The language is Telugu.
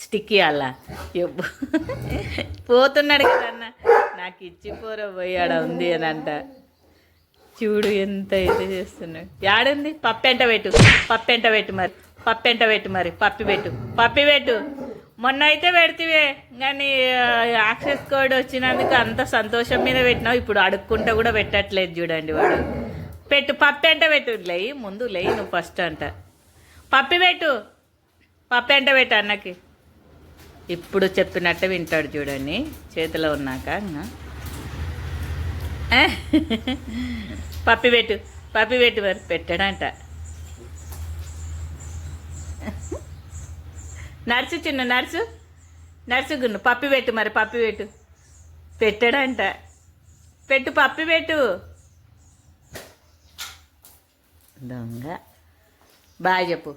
స్టిక్కీ అలా చెప్పు పోతున్నాడు కదన్న నాకు ఇచ్చిపోరా పోయాడ ఉంది అని అంట. చూడు ఎంత ఇది చేస్తున్నాడు. యాడుంది పప్పెంట పెట్టు, పప్పెంట పెట్టు మరి, పప్పెంట పెట్టు మరి, పప్పి పెట్టు. మొన్న అయితే పెడితే కానీ యాక్సెస్ కోడ్ వచ్చినందుకు అంత సంతోషం మీద పెట్టినావు. ఇప్పుడు అడుక్కుంటా కూడా పెట్టట్లేదు చూడండి వాడు. పెట్టు పప్పెంట పెట్టు. లేయి ముందు లేయి నువ్వు ఫస్ట్ అంట. పప్పి పెట్టు అన్నకి. ఇప్పుడు చెప్పినట్టే వింటాడు చూడండి చేతిలో ఉన్నాక. పప్పి పెట్టు మరి పెట్టాడంట. నడుచు చిన్న నడుచు గున్ను పప్పి పెట్టు మరి, పెట్టాడంట. పప్పి పెట్టు. దొంగ బాయ్ చెప్పు.